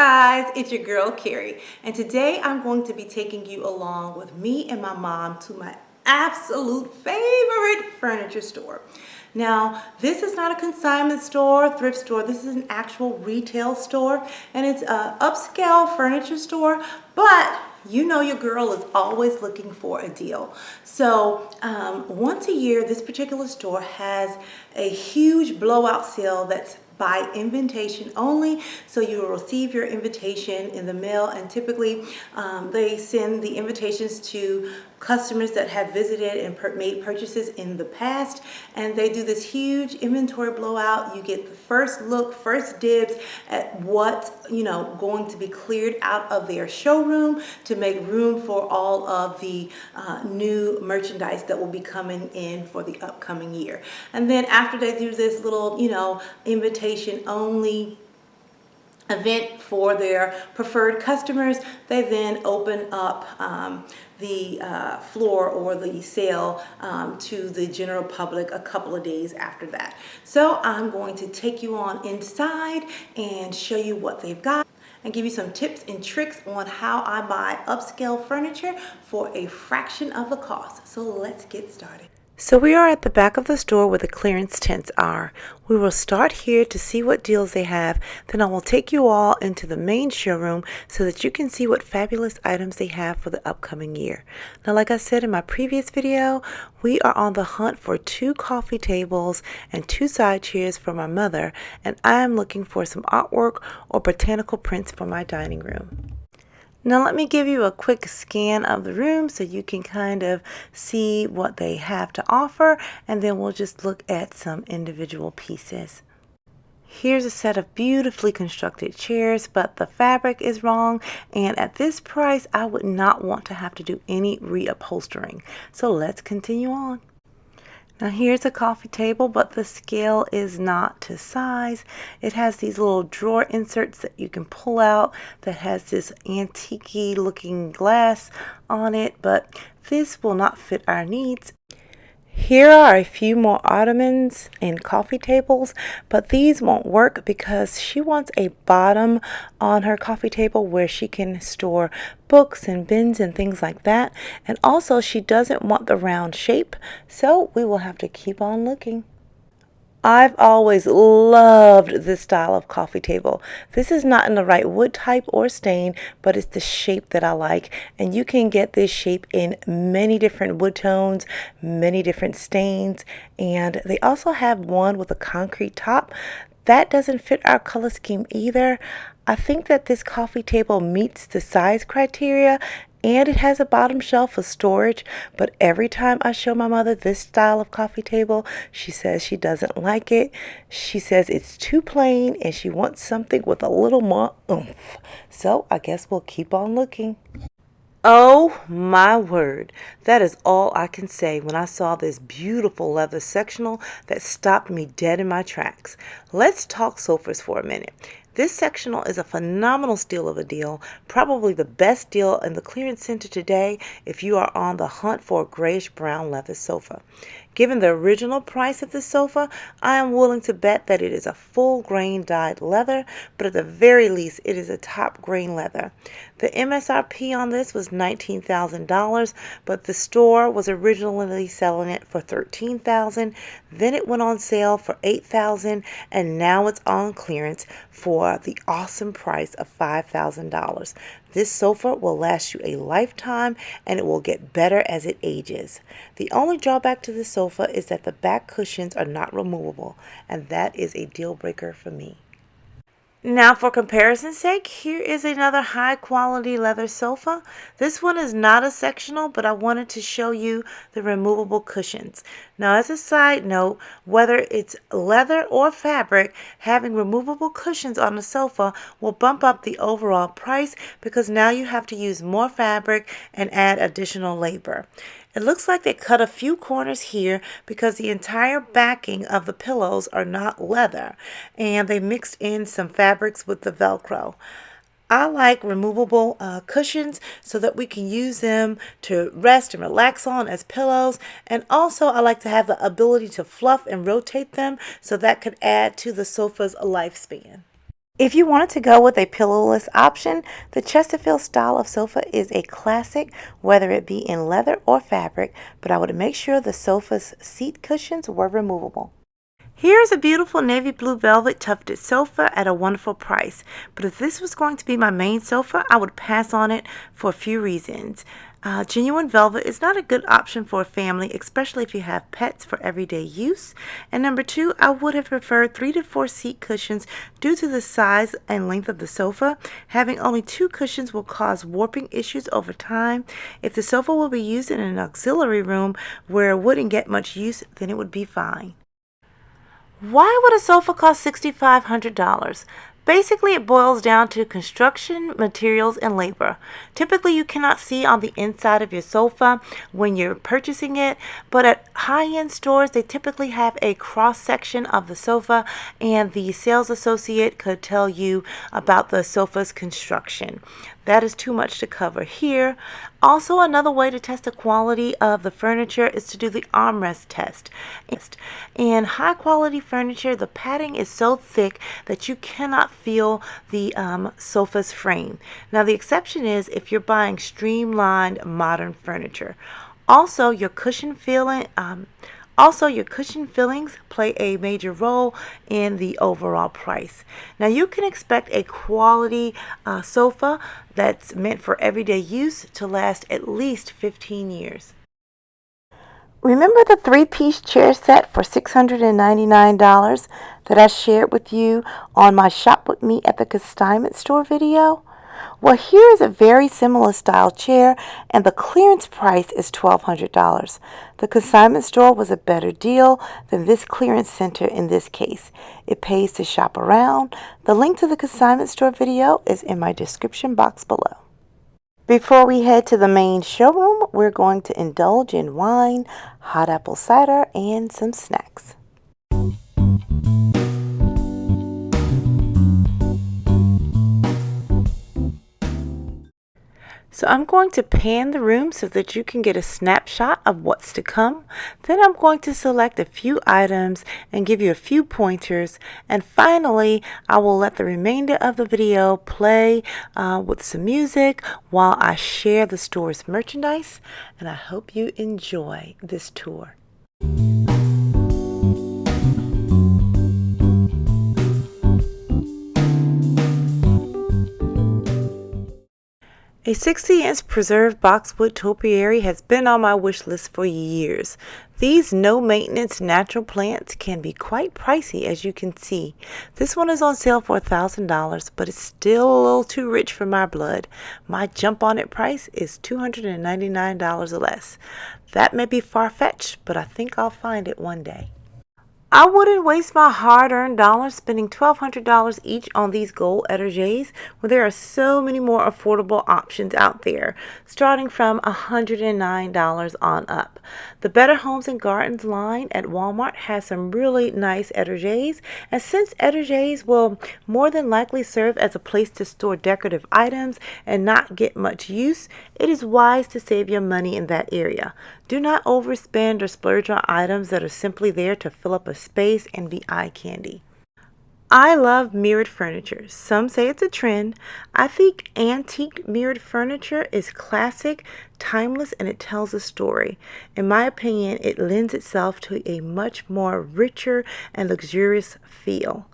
guys, it's your girl Carrie, and today I'm going to be taking you along with me and my mom to my absolute favorite furniture store. Now, this is not a consignment store, thrift store. This is an actual retail store, and it's an upscale furniture store, but you know your girl is always looking for a deal. So once a year, this particular store has a huge blowout sale that's by invitation only. So you will receive your invitation in the mail, and typically they send the invitations to customers that have visited and made purchases in the past, and they do this huge inventory blowout. You get the first look, first dibs at what's going to be cleared out of their showroom to make room for all of the new merchandise that will be coming in for the upcoming year. And then after they do this little invitation only event for their preferred customers, they then open up the floor or the sale to the general public a couple of days after that. So I'm going to take you on inside and show you what they've got and give you some tips and tricks on how I buy upscale furniture for a fraction of the cost. So let's get started. So we are at the back of the store where the clearance tents are. We will start here to see what deals they have. Then I will take you all into the main showroom so that you can see what fabulous items they have for the upcoming year. Now, like I said in my previous video, we are on the hunt for 2 coffee tables and 2 side chairs for my mother, and I am looking for some artwork or botanical prints for my dining room. Now let me give you a quick scan of the room so you can kind of see what they have to offer, and then we'll just look at some individual pieces. Here's a set of beautifully constructed chairs, but the fabric is wrong, and at this price I would not want to have to do any reupholstering. So let's continue on. Now here's a coffee table, but the scale is not to size. It has these little drawer inserts that you can pull out that has this antique-y looking glass on it, but this will not fit our needs. Here are a few more ottomans and coffee tables, but these won't work because she wants a bottom on her coffee table where she can store books and bins and things like that. And also she doesn't want the round shape, so we will have to keep on looking. I've always loved this style of coffee table. This is not in the right wood type or stain, but it's the shape that I like. And you can get this shape in many different wood tones, many different stains. And they also have one with a concrete top. That doesn't fit our color scheme either. I think that this coffee table meets the size criteria, and it has a bottom shelf for storage, but every time I show my mother this style of coffee table, she says she doesn't like it. She says it's too plain and she wants something with a little more oomph. So I guess we'll keep on looking. Oh my word, that is all I can say when I saw this beautiful leather sectional that stopped me dead in my tracks. Let's talk sofas for a minute. This sectional is a phenomenal steal of a deal, probably the best deal in the clearance center today if you are on the hunt for a grayish brown leather sofa. Given the original price of this sofa, I am willing to bet that it is a full grain dyed leather, but at the very least it is a top grain leather. The MSRP on this was $19,000, but the store was originally selling it for $13,000. Then it went on sale for $8,000, and now it's on clearance for the awesome price of $5,000. This sofa will last you a lifetime, and it will get better as it ages. The only drawback to this sofa is that the back cushions are not removable, and that is a deal breaker for me. Now, for comparison's sake, here is another high quality leather sofa. This one is not a sectional, but I wanted to show you the removable cushions. Now, as a side note, whether it's leather or fabric, having removable cushions on the sofa will bump up the overall price because now you have to use more fabric and add additional labor. It looks like they cut a few corners here because the entire backing of the pillows are not leather, and they mixed in some fabrics with the Velcro. I like removable cushions so that we can use them to rest and relax on as pillows, and also I like to have the ability to fluff and rotate them so that could add to the sofa's lifespan. If you wanted to go with a pillowless option, the Chesterfield style of sofa is a classic, whether it be in leather or fabric, but I would make sure the sofa's seat cushions were removable. Here's a beautiful navy blue velvet tufted sofa at a wonderful price, but if this was going to be my main sofa, I would pass on it for a few reasons. Genuine velvet is not a good option for a family, especially if you have pets for everyday use. And number two, I would have preferred 3 to 4 seat cushions due to the size and length of the sofa. Having only 2 cushions will cause warping issues over time. If the sofa will be used in an auxiliary room where it wouldn't get much use, then it would be fine. Why would a sofa cost $6,500? Basically, it boils down to construction, materials, and labor. Typically, you cannot see on the inside of your sofa when you're purchasing it, but at high-end stores, they typically have a cross-section of the sofa, and the sales associate could tell you about the sofa's construction. That is too much to cover here. Also, another way to test the quality of the furniture is to do the armrest test. In high quality furniture, the padding is so thick that you cannot feel the sofa's frame. Now, the exception is if you're buying streamlined modern furniture. Also, your cushion fillings play a major role in the overall price. Now, you can expect a quality sofa that's meant for everyday use to last at least 15 years. Remember the 3-piece chair set for $699 that I shared with you on my Shop With Me at the Consignment store video? Well, here is a very similar style chair, and the clearance price is $1,200. The Consignment store was a better deal than this clearance center in this case. It pays to shop around. The link to the Consignment store video is in my description box below. Before we head to the main showroom, we're going to indulge in wine, hot apple cider, and some snacks. So I'm going to pan the room so that you can get a snapshot of what's to come. Then I'm going to select a few items and give you a few pointers. And finally, I will let the remainder of the video play with some music while I share the store's merchandise. And I hope you enjoy this tour. A 60-inch preserved boxwood topiary has been on my wish list for years. These no-maintenance natural plants can be quite pricey, as you can see. This one is on sale for $1,000, but it's still a little too rich for my blood. My jump on it price is $299 or less. That may be far-fetched, but I think I'll find it one day. I wouldn't waste my hard-earned dollars spending $1,200 each on these gold etagères when there are so many more affordable options out there, starting from $109 on up. The Better Homes and Gardens line at Walmart has some really nice etagères, and since etagères will more than likely serve as a place to store decorative items and not get much use, it is wise to save your money in that area. Do not overspend or splurge on items that are simply there to fill up a space and be eye candy. I love mirrored furniture. Some say it's a trend. I think antique mirrored furniture is classic, timeless, and it tells a story. In my opinion, it lends itself to a much more richer and luxurious feel.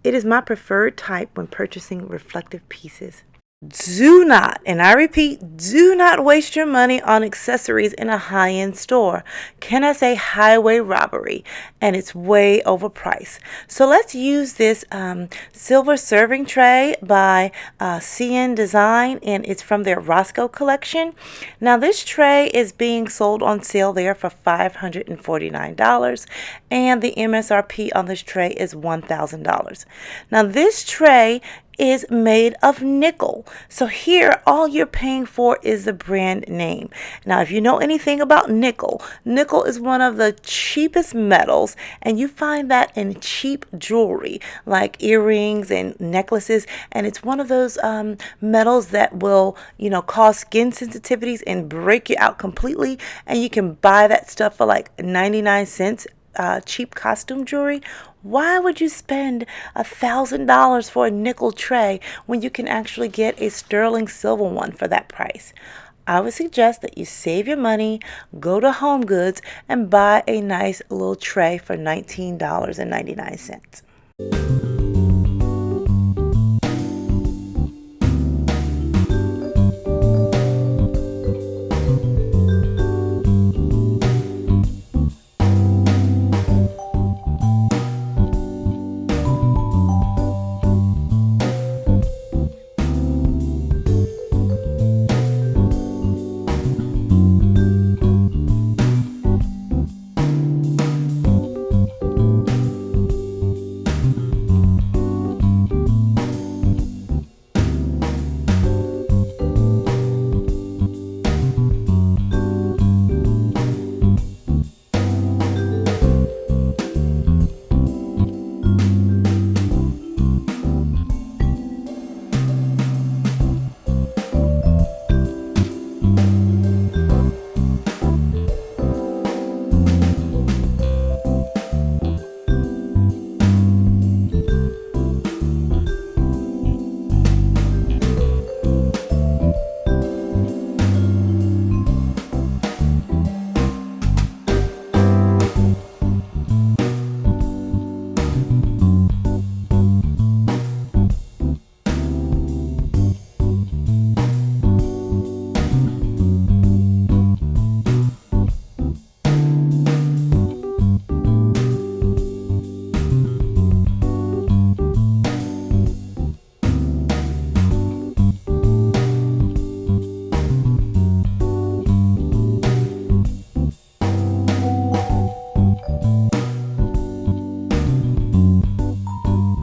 It is my preferred type when purchasing reflective pieces. Do not, and I repeat, do not waste your money on accessories in a high-end store. Can I say highway robbery? And it's way overpriced. So let's use this silver serving tray by CN Design, and it's from their Roscoe collection. Now this tray is being sold on sale there for $549, and the MSRP on this tray is $1,000. Now this tray is made of nickel. So here all you're paying for is the brand name. Now if you know anything about nickel, nickel is one of the cheapest metals, and you find that in cheap jewelry like earrings and necklaces, and it's one of those metals that will cause skin sensitivities and break you out completely, and you can buy that stuff for like 99 cents cheap costume jewelry, why would you spend $1,000 for a nickel tray when you can actually get a sterling silver one for that price? I would suggest that you save your money, go to Home Goods, and buy a nice little tray for $19.99.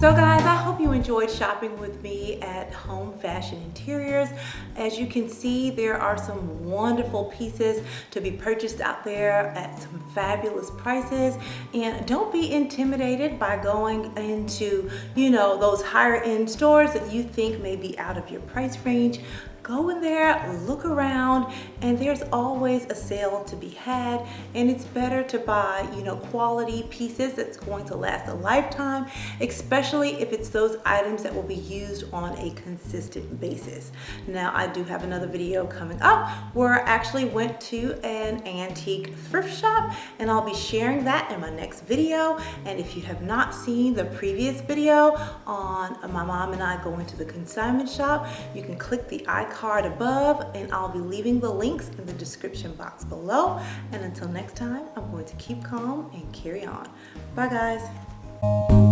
So guys, I hope you enjoyed shopping with me at Home Fashion Interiors. As you can see, there are some wonderful pieces to be purchased out there at some fabulous prices. And don't be intimidated by going into, those higher end stores that you think may be out of your price range. Go in there, look around, and there's always a sale to be had, and it's better to buy, quality pieces that's going to last a lifetime, especially if it's those items that will be used on a consistent basis. Now, I do have another video coming up where I actually went to an antique thrift shop, and I'll be sharing that in my next video. And if you have not seen the previous video on my mom and I going to the consignment shop, you can click the card above, and I'll be leaving the links in the description box below. And until next time, I'm going to keep calm and carry on. Bye guys.